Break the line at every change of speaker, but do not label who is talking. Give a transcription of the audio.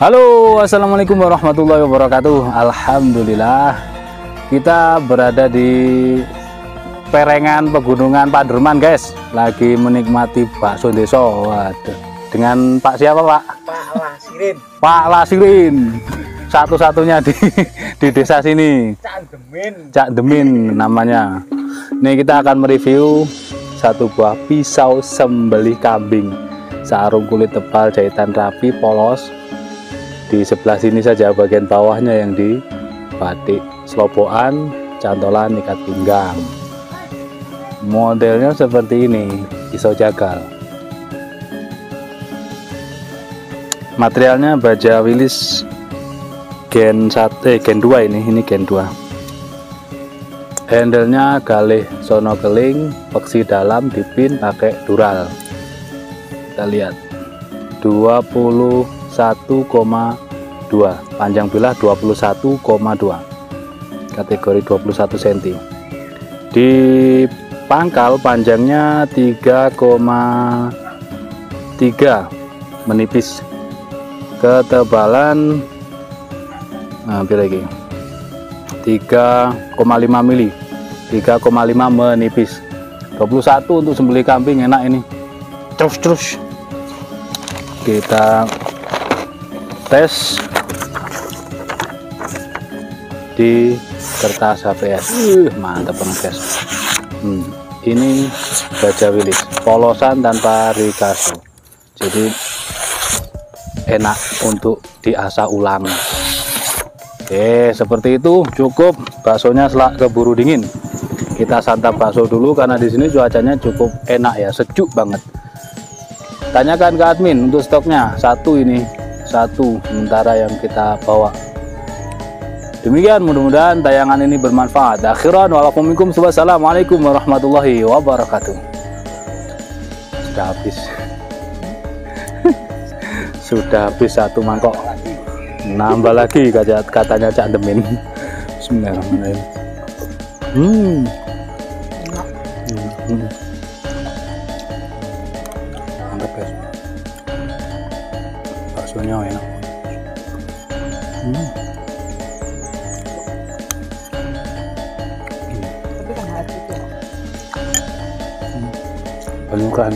Halo, assalamualaikum warahmatullahi wabarakatuh. Alhamdulillah, kita berada di perengan pegunungan Paderman, guys. Lagi menikmati bakso desa. Waduh, dengan Pak siapa, Pak?
Pak Lasirin.
Pak Lasirin, satu-satunya di desa sini. Cak Demin namanya. Nih kita akan mereview satu buah pisau sembelih kambing, sarung kulit tebal, jahitan rapi, polos. Di sebelah sini saja bagian bawahnya yang di batik, selobokan, cantolan, ikat pinggang. Modelnya seperti ini, pisau jagal. Materialnya baja Willis Gen 2 ini Gen 2. Handle-nya galih sono keling, peksi dalam, dipin pakai dural. Kita lihat 21,2, panjang bilah 21,2, kategori 21 cm. Di pangkal panjangnya 3,3, menipis. Ketebalan hampir lagi 3,5 mili, 3,5 menipis. 21 untuk sembelih kambing, enak ini. Terus kita tes di kertas HPS. Mantap banget, guys. Ini baja Willis, polosan tanpa rikaso, jadi enak untuk diasah ulang. Oke, seperti itu. Cukup baksonya selak keburu dingin. Kita santap bakso dulu karena di sini cuacanya cukup enak ya, sejuk banget. Tanyakan ke admin untuk stoknya. Satu sementara yang kita bawa. Demikian, mudah-mudahan tayangan ini bermanfaat. Akhiran walaupunikum, wassalamualaikum warahmatullahi wabarakatuh. Sudah habis. Sudah habis satu mangkok. Nambah lagi katanya Cak Demin. Bismillahirrahmanirrahim. Mantap, guys. Baksonya enak.
Tapi kan harus itu.
Pelukan.